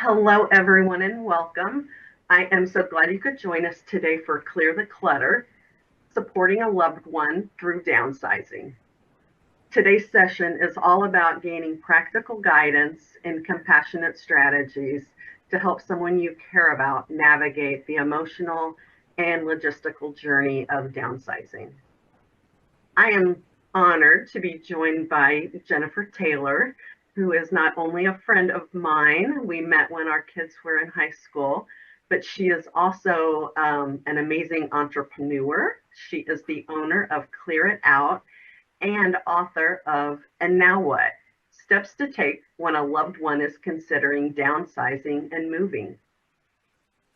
Hello, everyone, and welcome. I am so glad you could join us today for Clear the Clutter, supporting a loved one through downsizing. Today's session is all about gaining practical guidance and compassionate strategies to help someone you care about navigate the emotional and logistical journey of downsizing. I am honored to be joined by Jennifer Taylor, who is not only a friend of mine, we met when our kids were in high school, but she is also an amazing entrepreneur. She is the owner of Clear It Out and author of And Now What? Steps to Take When a Loved One is Considering Downsizing and Moving.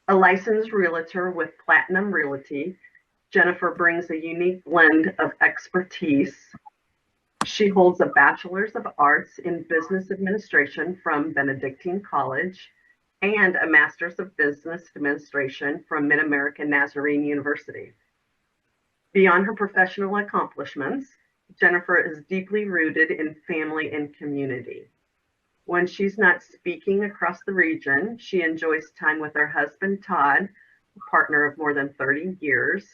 A licensed realtor with Platinum Realty, Jennifer brings a unique blend of expertise. She holds a Bachelor's of Arts in Business Administration from Benedictine College and a Master's of Business Administration from Mid-American Nazarene University. Beyond her professional accomplishments, Jennifer is deeply rooted in family and community. When she's not speaking across the region, she enjoys time with her husband, Todd, a partner of more than 30 years,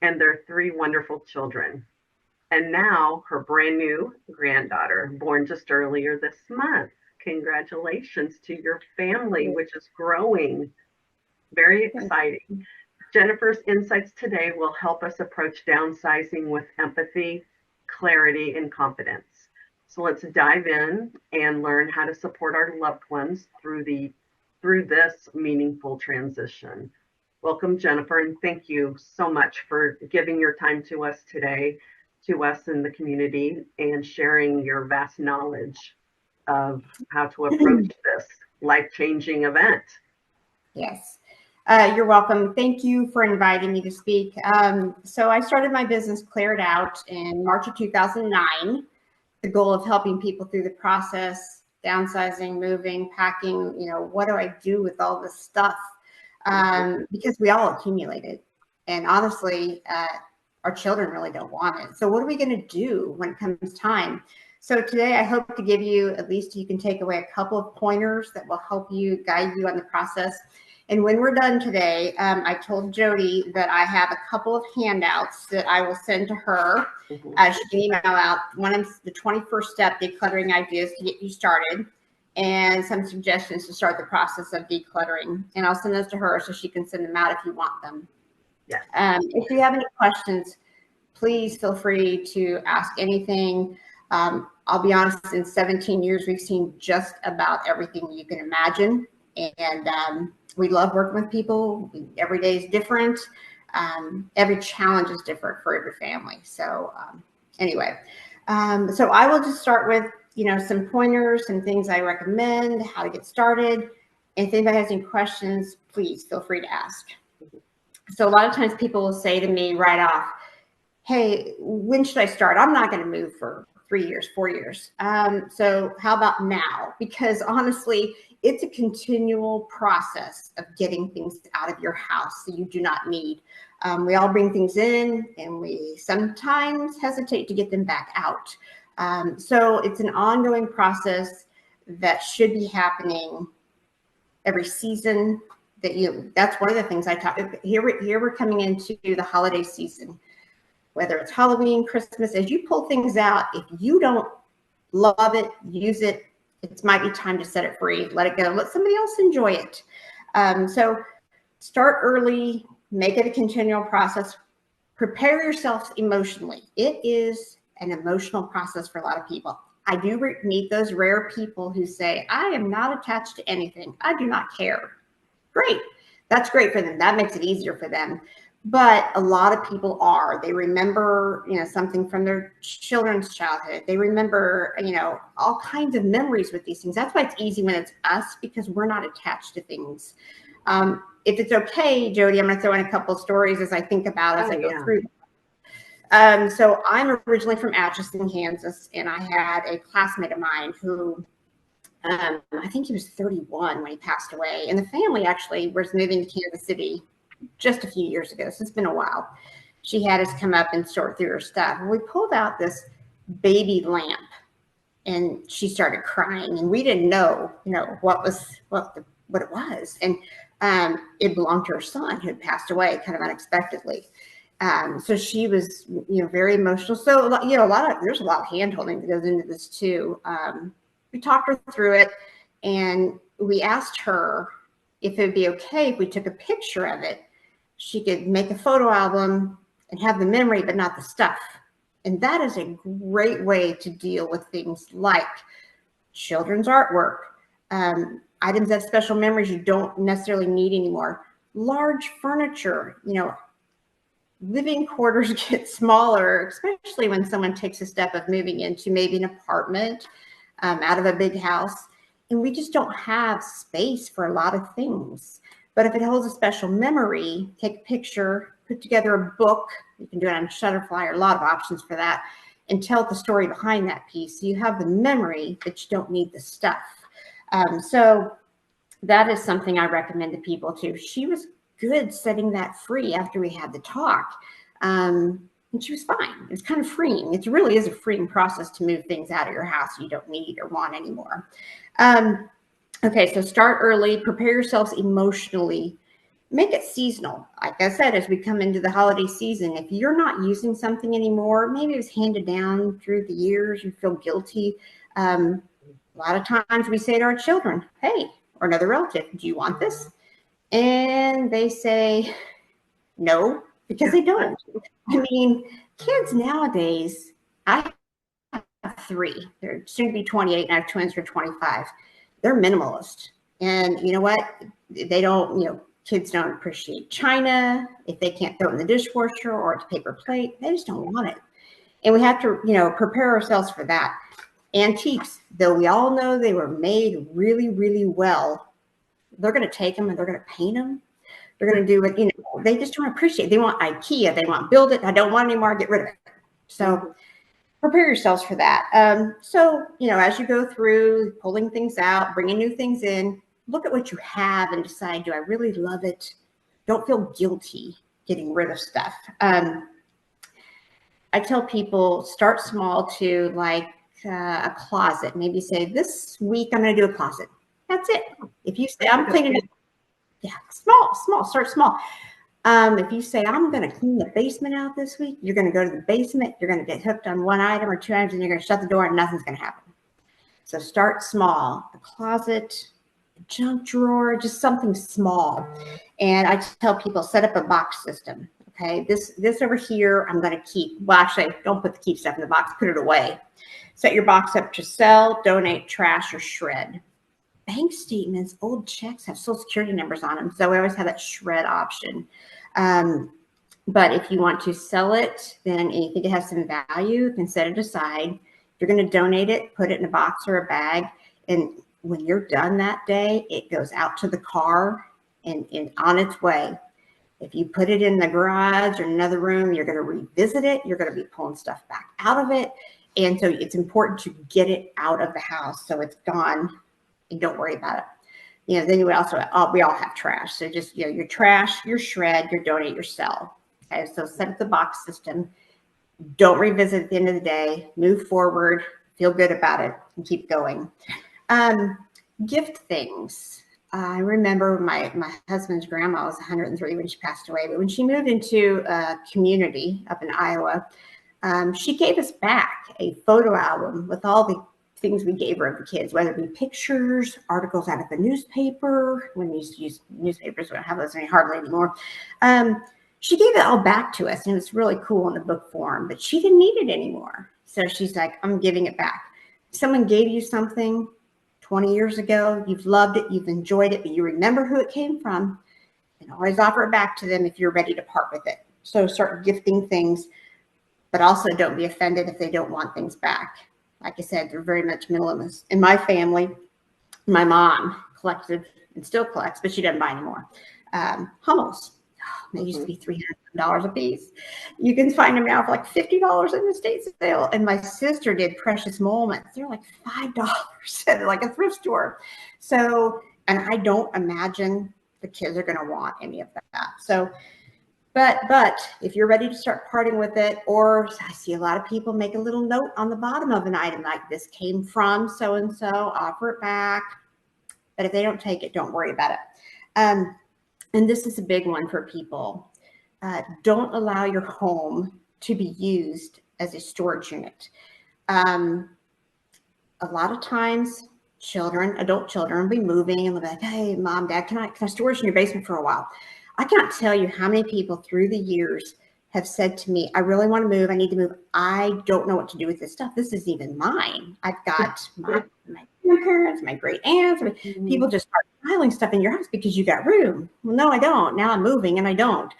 and their 3 wonderful children. And now her brand new granddaughter, born just earlier this month. Congratulations to your family, which is growing. Very exciting. Jennifer's insights today will help us approach downsizing with empathy, clarity, and confidence. So let's dive in and learn how to support our loved ones through this meaningful transition. Welcome, Jennifer, and thank you so much for giving your time to us today, to us in the community, and sharing your vast knowledge of how to approach this life-changing event. Yes, you're welcome. Thank you for inviting me to speak. So I started my business Clear It Out in March of 2009. The goal of helping people through the process, downsizing, moving, packing, what do I do with all this stuff? Because we all accumulate it. And honestly, our children really don't want it. So what are we going to do when it comes time? So today I hope to give you, at least you can take away a couple of pointers that will help you, guide you on the process. And when we're done today, I told Jody that I have a couple of handouts that I will send to her. She can email out. One of the 21st step decluttering ideas to get you started, and some suggestions to start the process of decluttering. And I'll send those to her so she can send them out if you want them. Yes. If you have any questions, please feel free to ask anything. I'll be honest, in 17 years, we've seen just about everything you can imagine. And we love working with people. Every day is different. Every challenge is different for every family. So anyway, so I will just start with, some pointers and things I recommend, how to get started. If anybody has any questions, please feel free to ask. So a lot of times people will say to me right off, hey, when should I start? I'm not going to move for 3 years, 4 years. So how about now? Because honestly, it's a continual process of getting things out of your house that you do not need. We all bring things in and we sometimes hesitate to get them back out. So it's an ongoing process that should be happening every season. That's one of the things I talk about. Here we're coming into the holiday season, whether it's Halloween, Christmas. As you pull things out, if you don't love it, use it, it might be time to set it free, let it go, let somebody else enjoy it. So start early, make it a continual process, prepare yourself emotionally. It is an emotional process for a lot of people. I do meet those rare people who say, I am not attached to anything. I do not care. Great. That's great for them. That makes it easier for them. But a lot of people are. They remember, something from their children's childhood. They remember, all kinds of memories with these things. That's why it's easy when it's us, because we're not attached to things. If it's okay, Jody, I'm going to throw in a couple of stories as I think about as I go through. So I'm originally from Atchison, Kansas, and I had a classmate of mine who, I think he was 31 when he passed away. And the family actually was moving to Kansas City just a few years ago, so it's been a while. She had us come up and sort through her stuff. We pulled out this baby lamp, and she started crying, and we didn't know, what the what it was. And it belonged to her son who had passed away kind of unexpectedly. So she was, very emotional. So, there's a lot of hand holding that goes into this too. We talked her through it, and we asked her if it would be okay if we took a picture of it. She could make a photo album and have the memory, but not the stuff. And that is a great way to deal with things like children's artwork, items that have special memories you don't necessarily need anymore, large furniture, living quarters get smaller, especially when someone takes a step of moving into maybe an apartment out of a big house. And we just don't have space for a lot of things. But if it holds a special memory, take a picture, put together a book. You can do it on Shutterfly, or a lot of options for that, and tell the story behind that piece. So you have the memory, but you don't need the stuff. So that is something I recommend to people too. She was good setting that free after we had the talk. And she was fine. It's kind of freeing. It really is a freeing process to move things out of your house you don't need or want anymore. Okay, so start early, prepare yourselves emotionally, make it seasonal. Like I said, as we come into the holiday season, if you're not using something anymore, maybe it was handed down through the years, you feel guilty. A lot of times we say to our children, hey, or another relative, do you want this? And they say no, because they don't. I mean, kids nowadays, I have 3. They're soon to be 28, and I have twins who are 25. They're minimalist. And you know what? They don't, kids don't appreciate china. If they can't throw it in the dishwasher or it's a paper plate, they just don't want it. And we have to, prepare ourselves for that. Antiques, though we all know they were made really, really well, they're going to take them and they're going to paint them. They're going to do it, they just don't appreciate it. They want IKEA. They want build it. I don't want it anymore. Get rid of it. So prepare yourselves for that. So, as you go through pulling things out, bringing new things in, look at what you have and decide, do I really love it? Don't feel guilty getting rid of stuff. I tell people start small too, like a closet. Maybe say this week I'm going to do a closet. That's it. If you say I'm cleaning it, small, start small. If you say I'm going to clean the basement out this week, you're going to go to the basement, you're going to get hooked on one item or 2 items, and you're going to shut the door and nothing's going to happen. So start small, a closet, a junk drawer, just something small. And I tell people set up a box system. Okay, this over here, I'm going to keep. Well, actually, don't put the keep stuff in the box, put it away. Set your box up to sell, donate, trash, or shred. Bank statements, old checks have Social Security numbers on them. So we always have that shred option. But if you want to sell it, then you think it has some value, you can set it aside. You're going to donate it, put it in a box or a bag. And when you're done that day, it goes out to the car and on its way. If you put it in the garage or another room, you're going to revisit it. You're going to be pulling stuff back out of it. And so it's important to get it out of the house so it's gone and don't worry about it. Then we all have trash. So just, your trash, your shred, your donate, your sell. Okay, so set up the box system. Don't revisit at the end of the day. Move forward. Feel good about it and keep going. Gift things. I remember my husband's grandma was 103 when she passed away, but when she moved into a community up in Iowa, she gave us back a photo album with all the things we gave her of the kids, whether it be pictures, articles out of the newspaper. When we used to use newspapers, we don't have those hardly anymore. She gave it all back to us, and it was really cool in the book form, but she didn't need it anymore. So she's like, I'm giving it back. Someone gave you something 20 years ago, you've loved it, you've enjoyed it, but you remember who it came from, and always offer it back to them if you're ready to part with it. So start gifting things, but also don't be offended if they don't want things back. Like I said, they're very much minimalist. In my family, my mom collected and still collects, but she doesn't buy anymore. Hummels. They used to be $300 a piece. You can find them now for like $50 in the estate sale. And my sister did precious moments. They're like $5 at like a thrift store. So, and I don't imagine the kids are going to want any of that. So, but if you're ready to start parting with it, or I see a lot of people make a little note on the bottom of an item like this came from so-and-so, offer it back. But if they don't take it, don't worry about it. And this is a big one for people. Don't allow your home to be used as a storage unit. A lot of times adult children will be moving and they'll be like, hey, mom, dad, can I store this in your basement for a while? I cannot tell you how many people through the years have said to me, I really want to move. I need to move. I don't know what to do with this stuff. This isn't even mine. I've got my grandparents, my great aunts. People just start piling stuff in your house because you got room. Well, no, I don't. Now I'm moving and I don't.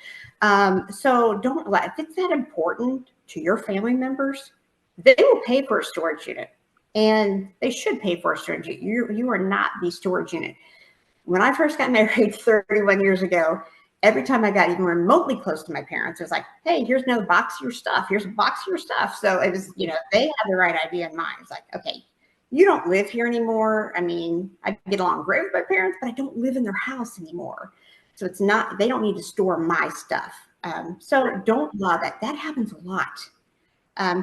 So don't let, if it's that important to your family members, they will pay for a storage unit. And they should pay for a storage unit. You are not the storage unit. When I first got married 31 years ago, every time I got even remotely close to my parents, it was like, hey, here's another box of your stuff. Here's a box of your stuff. So it was, they had the right idea in mind. It's like, okay, you don't live here anymore. I mean, I get along great with my parents, but I don't live in their house anymore. So it's not, they don't need to store my stuff. So don't allow that. That happens a lot.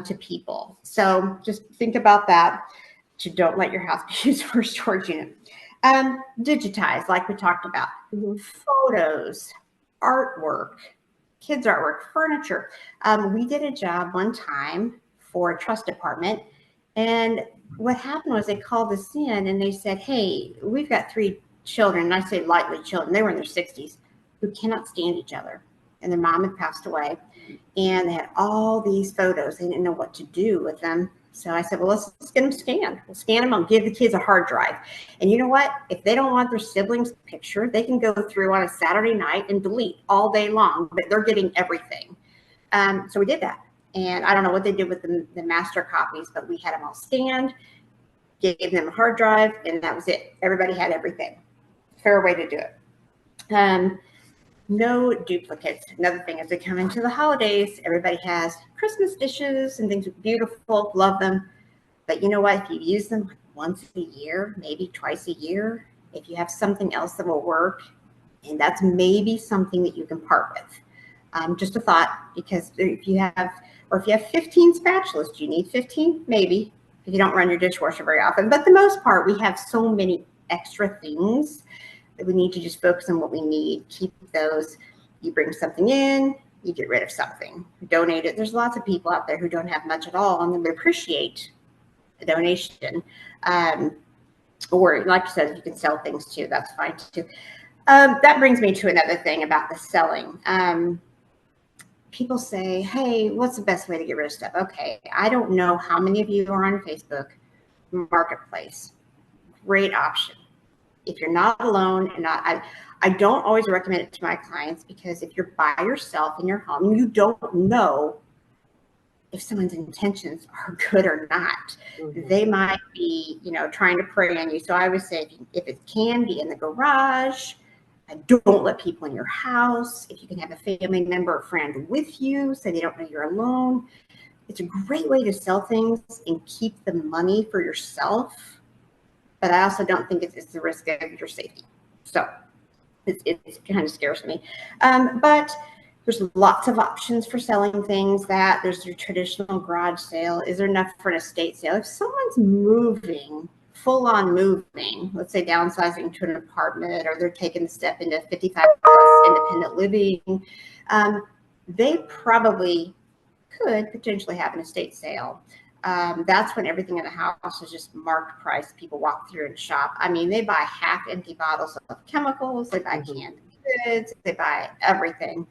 To people. So just think about that. Don't let your house be used for a storage unit. Digitize, like we talked about. Photos, artwork, kids' artwork, furniture. We did a job one time for a trust department. And what happened was they called us in and they said, hey, we've got 3 children, and I say lightly children, they were in their 60s, who cannot stand each other. And their mom had passed away. And they had all these photos. They didn't know what to do with them. So I said, well, let's get them scanned. We'll scan them. I'll give the kids a hard drive. And you know what? If they don't want their siblings' picture, they can go through on a Saturday night and delete all day long, but they're getting everything. So we did that. And I don't know what they did with the master copies, but we had them all scanned, gave them a hard drive, and that was it. Everybody had everything. Fair way to do it. No duplicates. Another thing, as we come into the holidays, everybody has Christmas dishes and things beautiful, love them. But you know what? If you use them once a year, maybe twice a year, if you have something else that will work, and that's maybe something that you can part with. Just a thought, because if you have 15 spatulas, do you need 15? Maybe, if you don't run your dishwasher very often. But the most part, we have so many extra things that we need to just focus on what we need. Keep those. You bring something in, you get rid of something, donate it. There's lots of people out there who don't have much at all, and they appreciate the donation. Or like I said, you can sell things too. That's fine too. That brings me to another thing about the selling. People say, hey, what's the best way to get rid of stuff? Okay, I don't know how many of you are on Facebook Marketplace. Great option. If you're not alone, and I don't always recommend it to my clients, because if you're by yourself in your home, you don't know if someone's intentions are good or not. They might be, trying to prey on you. So I would say if it can be in the garage, don't let people in your house. If you can have a family member or friend with you so they don't know you're alone. It's a great way to sell things and keep the money for yourself. But I also don't think it's the risk of your safety. So it kind of scares me. But there's lots of options for selling things. There's your traditional garage sale. Is there enough for an estate sale? If someone's moving, full on moving, let's say downsizing to an apartment, or they're taking the step into 55 plus independent living, they probably could potentially have an estate sale. That's when everything in the house is just marked price. People walk through and shop. I mean, they buy half empty bottles of chemicals. They buy canned goods. They buy everything.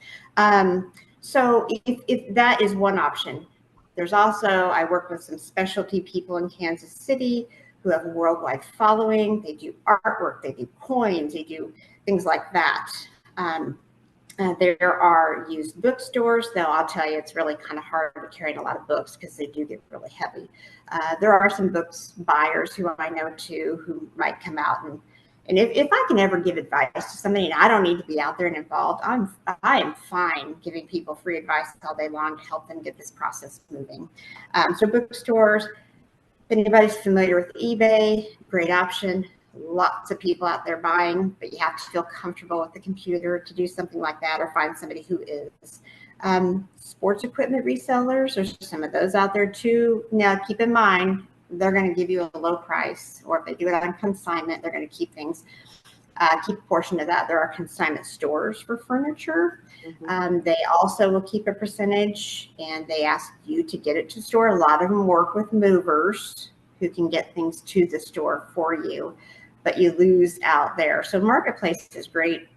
So if that is one option, there's also, I work with some specialty people in Kansas City who have a worldwide following. They do artwork. They do coins. They do things like that. There are used bookstores, though I'll tell you it's really kind of hard to carry a lot of books because they do get really heavy. There are some books buyers who I know too who might come out and if I can ever give advice to somebody and I don't need to be out there and involved, I am fine giving people free advice all day long to help them get this process moving. So bookstores, if anybody's familiar with eBay, great option. Lots of people out there buying, but you have to feel comfortable with the computer to do something like that, or find somebody who is. Sports equipment resellers, there's some of those out there too. Now, keep in mind, they're going to give you a low price, or if they do it on consignment, they're going to keep things, keep a portion of that. There are consignment stores for furniture. They also will keep a percentage, and they ask you to get it to the store. A lot of them work with movers who can get things to the store for you, but you lose out there. So Marketplace is great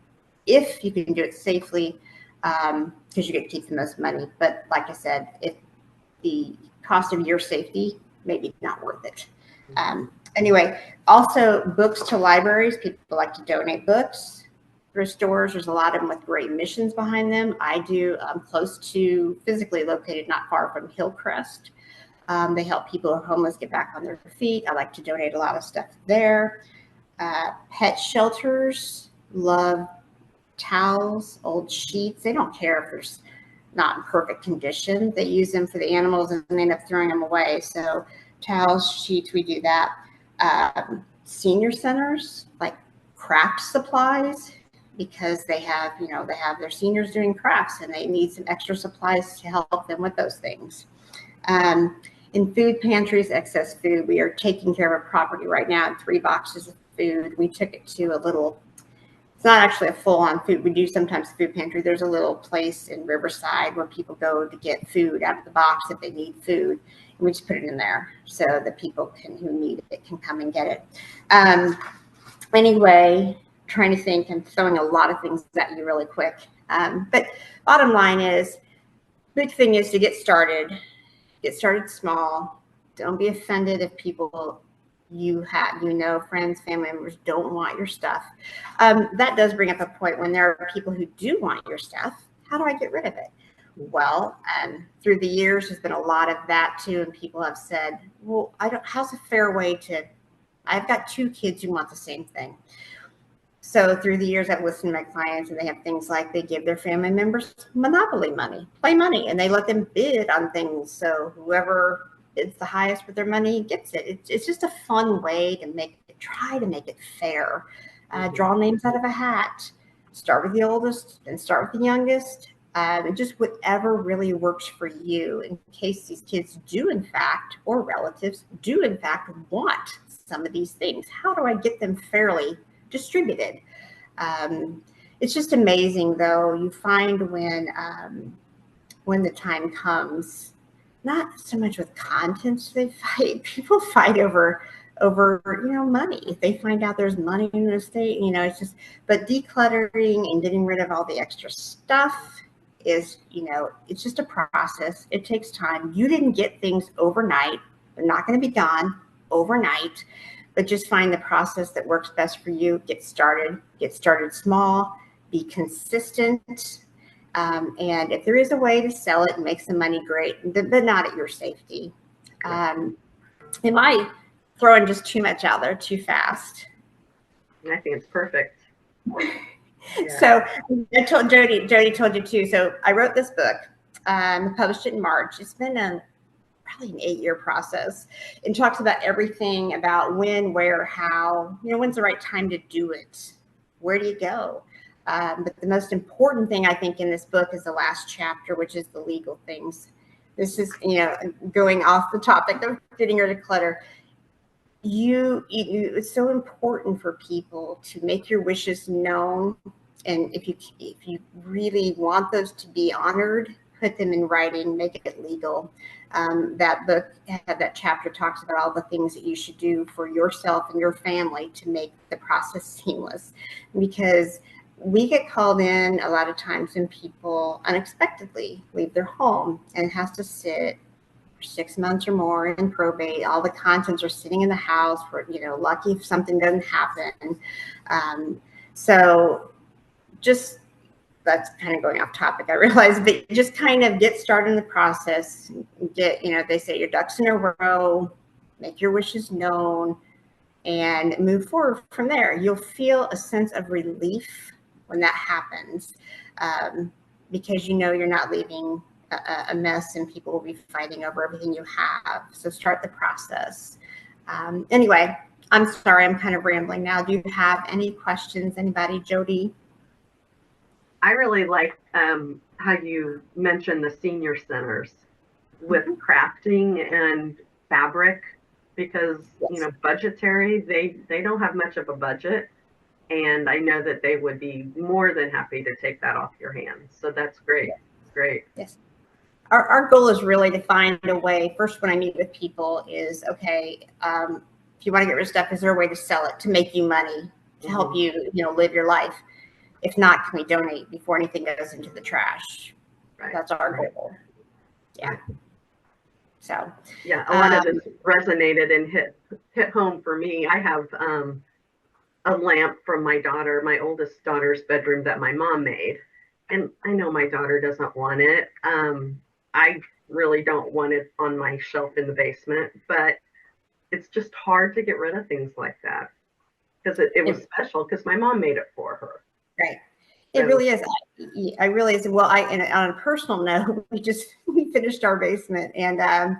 if you can do it safely, because you get to keep the most money. But like I said, if the cost of your safety, maybe not worth it. Anyway, also books to libraries. People like to donate books through stores. There's a lot of them with great missions behind them. I do. I'm close to, physically located not far from Hillcrest. They help people who are homeless get back on their feet. I like to donate a lot of stuff there. Pet shelters love towels, old sheets. They don't care if there's not in perfect condition. They use them for the animals and they end up throwing them away. So towels, sheets, we do that. Senior centers like craft supplies, because they have, they have their seniors doing crafts and they need some extra supplies to help them with those things. In food pantries, excess food, we are taking care of a property right now, 3 boxes of food. We took it to a little, it's not actually a full-on food. We do sometimes food pantry. There's a little place in Riverside where people go to get food out of the box if they need food. And we just put it in there so that people who need it can come and get it. Anyway, trying to think, I'm throwing a lot of things at you really quick. But bottom line is, big thing is to get started. Get started small. Don't be offended if people friends, family members don't want your stuff. That does bring up a point when there are people who do want your stuff. How do I get rid of it? Well, through the years, there's been a lot of that too. And people have said, well, how's a fair way to, I've got 2 kids who want the same thing. So through the years, I've listened to my clients, and they have things like they give their family members Monopoly money, play money, and they let them bid on things. So whoever bids the highest with their money gets it. It's just a fun way to try to make it fair. Draw names out of a hat. Start with the oldest, then start with the youngest. And just whatever really works for you, in case these kids do, in fact, or relatives do, in fact, want some of these things. How do I get them fairly distributed? It's just amazing, though. You find when the time comes, not so much with contents they fight. People fight over money. If they find out there's money in the estate, it's just, but decluttering and getting rid of all the extra stuff is, it's just a process. It takes time. You didn't get things overnight. They're not going to be gone overnight. But just find the process that works best for you. Get started small, be consistent. And if there is a way to sell it and make some money, great, but not at your safety. Am I throwing just too much out there too fast? I think it's perfect. Yeah. So I told Jody told you too. So I wrote this book, published it in March. It's been probably an 8-year process, and talks about everything about when, where, how, when's the right time to do it? Where do you go? But the most important thing I think in this book is the last chapter, which is the legal things. This is, going off the topic of getting rid of clutter. It's so important for people to make your wishes known. And if you really want those to be honored, put them in writing, make it legal. That book, that chapter talks about all the things that you should do for yourself and your family to make the process seamless. Because we get called in a lot of times when people unexpectedly leave their home and it has to sit for 6 months or more in probate. All the contents are sitting in the house for, lucky if something doesn't happen. So just, that's kind of going off topic, I realize, but just kind of get started in the process. Get, they say your ducks in a row, make your wishes known, and move forward from there. You'll feel a sense of relief when that happens, because you're not leaving a mess and people will be fighting over everything you have. So start the process. Anyway, I'm sorry, I'm kind of rambling now. Do you have any questions? Anybody? Jody? I really like how you mentioned the senior centers with crafting and fabric, because, Yes. budgetary, they don't have much of a budget. And I know that they would be more than happy to take that off your hands. So that's great. Great. Yes. Our goal is really to find a way. First, when I meet with people is, okay, if you want to get rid of stuff, is there a way to sell it to make you money, to help you, live your life? If not, can we donate before anything goes into the trash? Right. That's our goal. Yeah. So. Yeah, a lot of this resonated and hit home for me. I have a lamp from my oldest daughter's bedroom that my mom made, and I know my daughter doesn't want it. I really don't want it on my shelf in the basement, but it's just hard to get rid of things like that because it was special because my mom made it for her. Right. It really is. I really is. Well, and on a personal note, we finished our basement, and I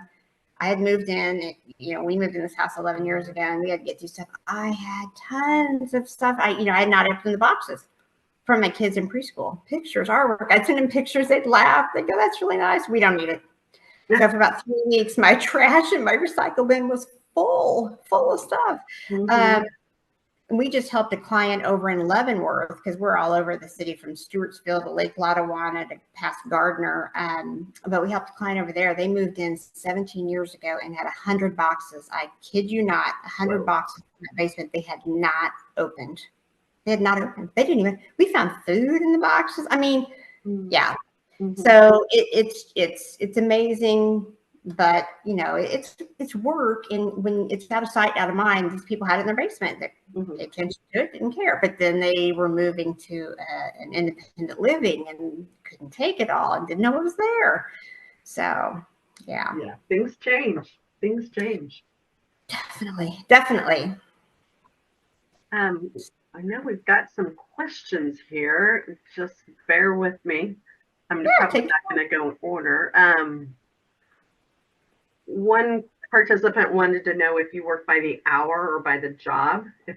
had moved in. We moved in this house 11 years ago, and we had to get through stuff. I had tons of stuff. I had not opened the boxes from my kids in preschool. Pictures, artwork. I'd send them pictures. They'd laugh. They'd go, "That's really nice. We don't need it." So for about 3 weeks, my trash and my recycle bin was full of stuff. And we just helped a client over in Leavenworth, because we're all over the city from Stewartsville to Lake Lotawana to past Gardner. But we helped a client over there. They moved in 17 years ago and had 100 boxes. I kid you not, 100 boxes in that basement they had not opened. They had not opened. They didn't even, we found food in the boxes. I mean, yeah. So it's amazing. But it's work, and when it's out of sight, out of mind. These people had it in their basement. They paid attention to it, didn't care. But then they were moving to an independent living and couldn't take it all and didn't know what was there. So yeah, things change. Definitely. I know we've got some questions here. Just bear with me. I'm probably not going to go in order. One participant wanted to know if you work by the hour or by the job, if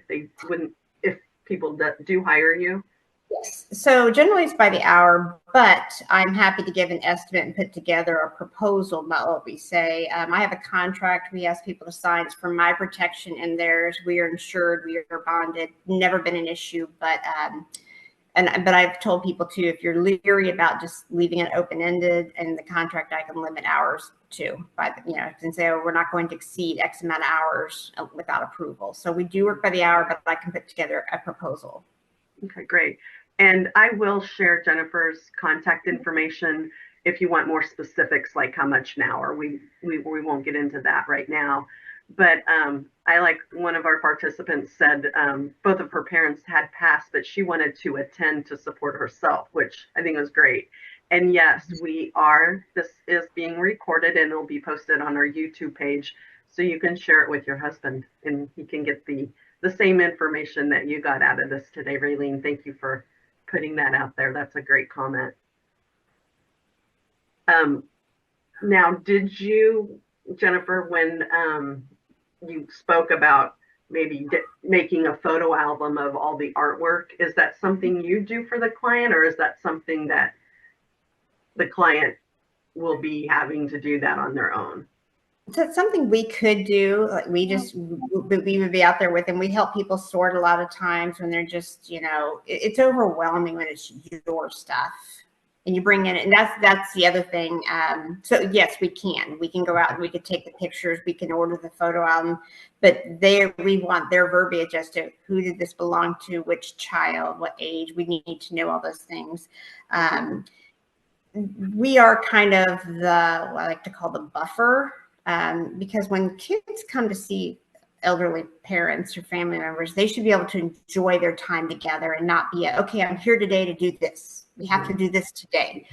people do hire you. Yes. So generally it's by the hour, but I'm happy to give an estimate and put together a proposal, not what we say. I have a contract we ask people to sign. It's for my protection and theirs. We are insured. We are bonded. Never been an issue, but I've told people too, if you're leery about just leaving it open-ended in the contract, I can limit hours too. But and say, we're not going to exceed X amount of hours without approval. So we do work by the hour, but I can put together a proposal. Okay, great. And I will share Jennifer's contact information if you want more specifics, like how much an hour. We won't get into that right now. But I like one of our participants said both of her parents had passed, but she wanted to attend to support herself, which I think was great. And yes, this is being recorded and it'll be posted on our YouTube page. So you can share it with your husband and he can get the same information that you got out of this today, Raylene. Thank you for putting that out there. That's a great comment. Now, did you, Jennifer, when you spoke about maybe making a photo album of all the artwork, is that something you do for the client, or is that something that the client will be having to do that on their own? So it's something we could do. Like we would be out there with them. We help people sort a lot of times when they're just, it's overwhelming when it's your stuff and you bring in it. And that's the other thing. So yes, we can go out and we could take the pictures. We can order the photo album, but we want their verbiage as to who did this belong to, which child, what age. We need to know all those things. We are kind of what I like to call the buffer. Because when kids come to see elderly parents or family members, they should be able to enjoy their time together and not be okay, I'm here today to do this. We have to do this today.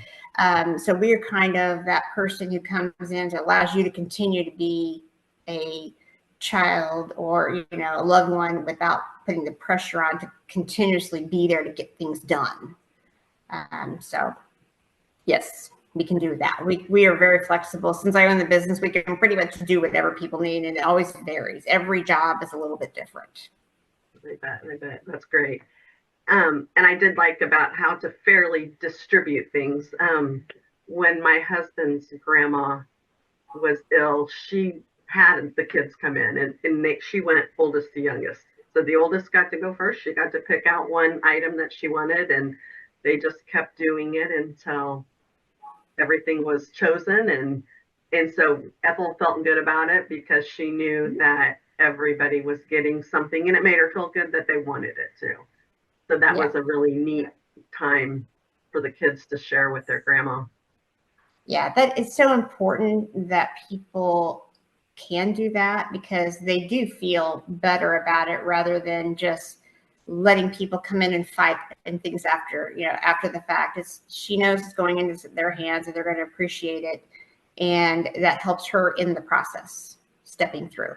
So we're kind of that person who comes in that allows you to continue to be a child or, a loved one without putting the pressure on to continuously be there to get things done. So yes. We can do that. We are very flexible. Since I own the business, we can pretty much do whatever people need, and it always varies. Every job is a little bit different. I bet. That's great. And I did like about how to fairly distribute things. When my husband's grandma was ill, had the kids come in, and she went oldest to youngest. So the oldest got to go first. She got to pick out one item that she wanted, and they just kept doing it until everything was chosen. And so Ethel felt good about it because she knew that everybody was getting something, and it made her feel good that they wanted it too. So that was a really neat time for the kids to share with their grandma. Yeah, that is so important that people can do that, because they do feel better about it rather than just letting people come in and fight and things after, after the fact. She knows it's going into their hands and they're going to appreciate it. And that helps her in the process, stepping through.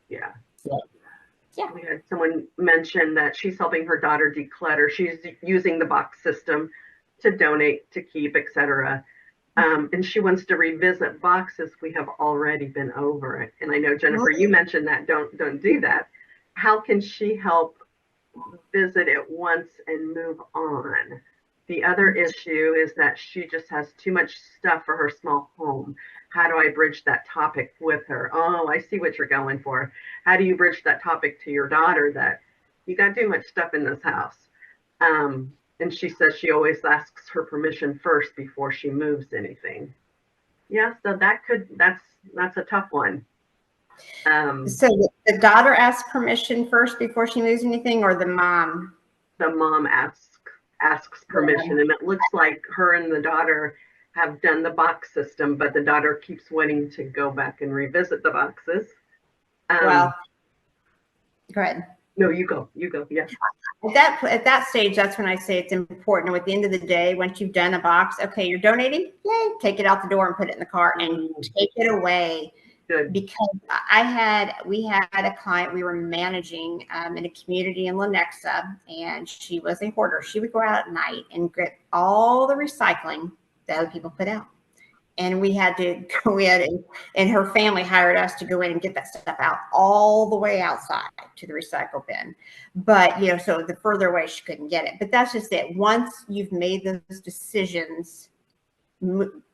Yeah. Yeah. We had someone mention that she's helping her daughter declutter. She's using the box system to donate, to keep, etc. And she wants to revisit boxes we have already been over it. And I know, Jennifer, you mentioned that don't do that. How can she help visit it once and move on? The other issue is that she just has too much stuff for her small home. How do I bridge that topic with her? Oh, I see what you're going for. How do you bridge that topic to your daughter that you got too much stuff in this house? And she says she always asks her permission first before she moves anything. Yeah, so that's a tough one. So the daughter asks permission first before she moves anything, or the mom? The mom asks permission, and it looks like her and the daughter have done the box system, but the daughter keeps wanting to go back and revisit the boxes. Well, go ahead. No, you go. Yeah. At that stage, that's when I say it's important. At the end of the day, once you've done a box, okay, you're donating, yay, take it out the door and put it in the car and take it away. Good. Because we had a client we were managing in a community in Lenexa, and she was a hoarder. She would go out at night and get all the recycling that other people put out. And we had to go in, and her family hired us to go in and get that stuff out all the way outside to the recycle bin. But, so the further away she couldn't get it. But that's just it. Once you've made those decisions,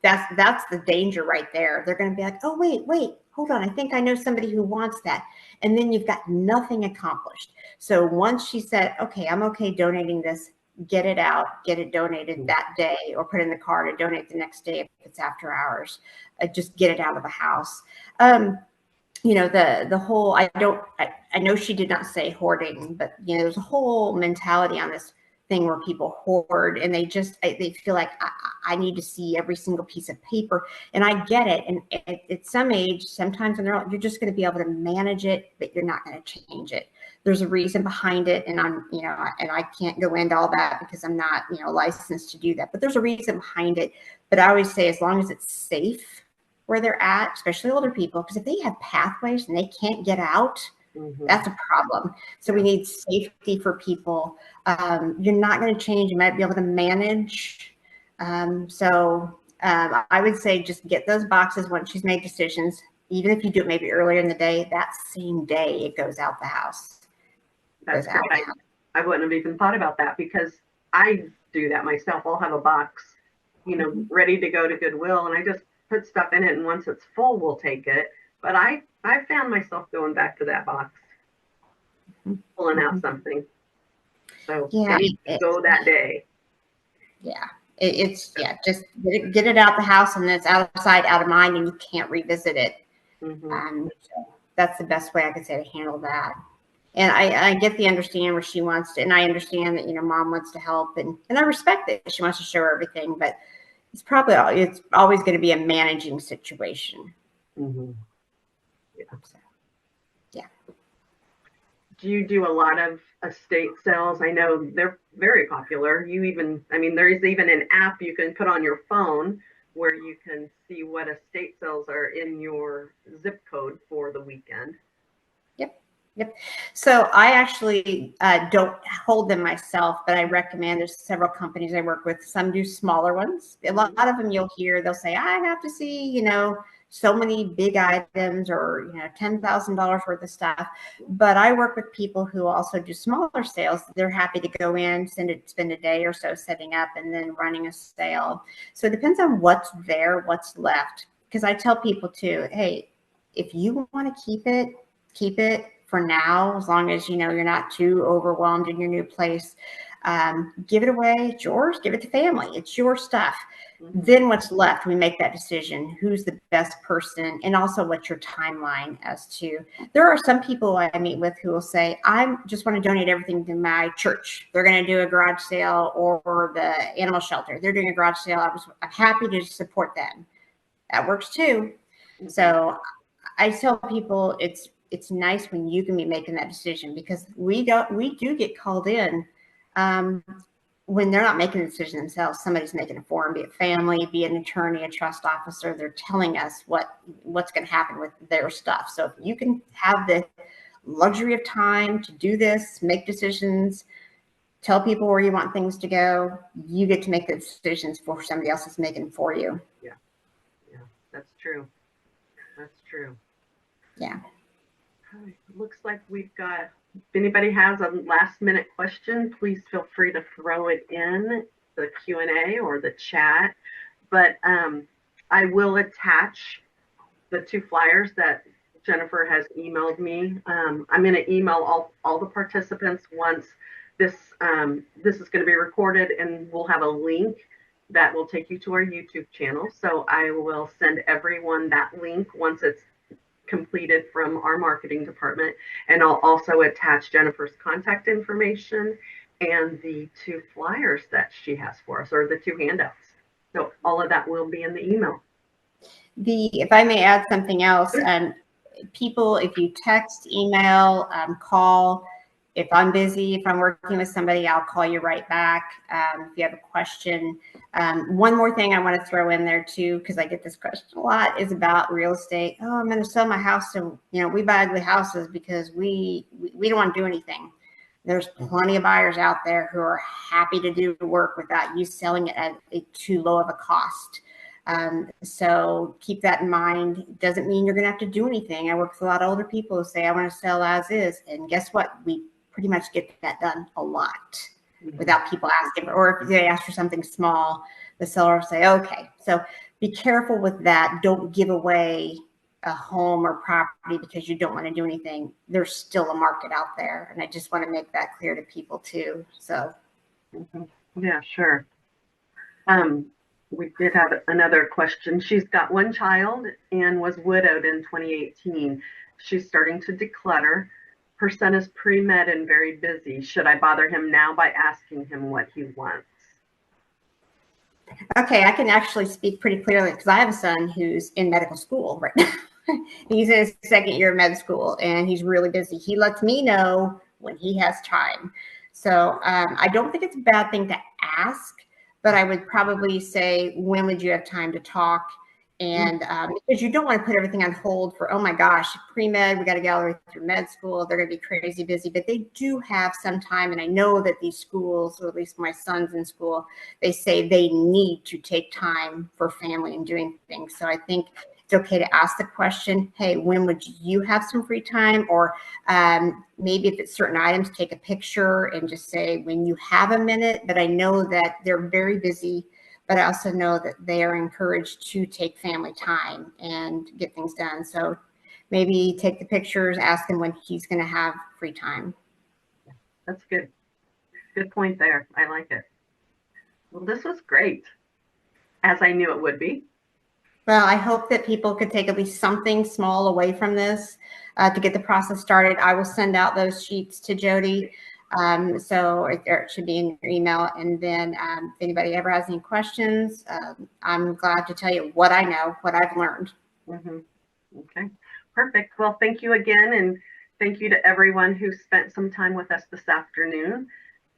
that's the danger right there. They're going to be like, oh, wait, hold on. I think I know somebody who wants that. And then you've got nothing accomplished. So once she said, okay, I'm okay donating this, get it out, get it donated that day, or put in the car to donate the next day if it's after hours. Just get it out of the house. The whole, I know she did not say hoarding, but there's a whole mentality on this thing where people hoard, and they feel like I need to see every single piece of paper. And I get it. And at some age, sometimes you're just going to be able to manage it, but you're not going to change it. There's a reason behind it. And and I can't go into all that because I'm not, licensed to do that, but there's a reason behind it. But I always say, as long as it's safe where they're at, especially older people, because if they have pathways and they can't get out, that's a problem. So we need safety for people. You're not going to change. You might be able to manage. I would say just get those boxes once she's made decisions. Even if you do it maybe earlier in the day, that same day it goes out the house. That's great. I wouldn't have even thought about that, because I do that myself. I'll have a box, ready to go to Goodwill, and I just put stuff in it, and once it's full, we'll take it. But I found myself going back to that box, pulling out something. So go that day. Yeah, just get it out the house, and it's outside, out of mind, and you can't revisit it. So that's the best way I could say to handle that. And I get the understanding where she wants to, and I understand that mom wants to help, and I respect that she wants to show her everything, but it's always going to be a managing situation. Yeah. Do you do a lot of estate sales? I know they're very popular. There's even an app you can put on your phone where you can see what estate sales are in your zip code for the weekend. Yep. So I actually don't hold them myself, but I recommend, there's several companies I work with. Some do smaller ones. A lot of them you'll hear, they'll say, I have to see, so many big items, or, $10,000 worth of stuff. But I work with people who also do smaller sales. They're happy to go in, spend a day or so setting up and then running a sale. So it depends on what's there, what's left. Because I tell people too, hey, if you want to keep it for now, as long as, you're not too overwhelmed in your new place. Give it away. It's yours. Give it to family. It's your stuff. Then what's left, we make that decision. Who's the best person? And also what's your timeline as to, there are some people I meet with who will say, I just want to donate everything to my church. They're going to do a garage sale, or the animal shelter. They're doing a garage sale. I'm happy to support them. That works too. So I tell people it's nice when you can be making that decision, because we do get called in when they're not making a decision themselves. Somebody's making it for them, be it family, be it an attorney, a trust officer. They're telling us what's going to happen with their stuff. So if you can have the luxury of time to do this, make decisions, tell people where you want things to go, you get to make the decisions for somebody else that's making them for you. Yeah, that's true. That's true. Yeah. Looks like we've got, if anybody has a last minute question, please feel free to throw it in the Q&A or the chat. But I will attach the 2 flyers that Jennifer has emailed me. I'm going to email all the participants once this is going to be recorded, and we'll have a link that will take you to our YouTube channel. So I will send everyone that link once it's completed from our marketing department. And I'll also attach Jennifer's contact information and the 2 flyers that she has for us, or the 2 handouts. So all of that will be in the email. If I may add something else, people, if you text, email, call, if I'm busy, if I'm working with somebody, I'll call you right back. If you have a question. One more thing I want to throw in there too, because I get this question a lot, is about real estate. Oh, I'm going to sell my house. So, we buy ugly houses because we don't want to do anything. There's plenty of buyers out there who are happy to do work without you selling it at too low of a cost. So keep that in mind. It doesn't mean you're going to have to do anything. I work with a lot of older people who say, I want to sell as is. And guess what? We pretty much get that done a lot without people asking. Or if they ask for something small, the seller will say, okay. So be careful with that. Don't give away a home or property because you don't want to do anything. There's still a market out there. And I just want to make that clear to people too. So. Yeah, sure. We did have another question. She's got 1 child and was widowed in 2018. She's starting to declutter. Her son is pre-med and very busy. Should I bother him now by asking him what he wants? Okay, I can actually speak pretty clearly because I have a son who's in medical school right now. He's in his 2nd year of med school and he's really busy. He lets me know when he has time. So I don't think it's a bad thing to ask, but I would probably say, when would you have time to talk? And because you don't want to put everything on hold for, oh my gosh, pre-med, we got to get all the way through med school. They're going to be crazy busy, but they do have some time. And I know that these schools, or at least my son's in school, they say they need to take time for family and doing things. So I think it's okay to ask the question, hey, when would you have some free time? Or maybe if it's certain items, take a picture and just say when you have a minute. But I know that they're very busy, but I also know that they are encouraged to take family time and get things done. So maybe take the pictures, ask him when he's going to have free time. That's good. Good point there. I like it. Well, this was great, as I knew it would be. Well, I hope that people could take at least something small away from this to get the process started. I will send out those sheets to Jody. So it should be in your email. And then if anybody ever has any questions, I'm glad to tell you what I know, what I've learned. Okay, perfect. Well, thank you again. And thank you to everyone who spent some time with us this afternoon.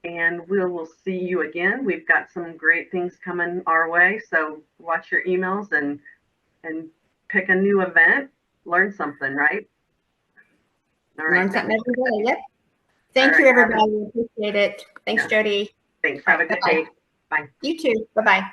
And we will see you again. We've got some great things coming our way. So watch your emails and pick a new event, learn something, right? All right. Learn something every day. Yep. Thank you, everybody. Appreciate it. Thanks, Jody. Thanks. Have a good day. Bye. You too. Bye-bye.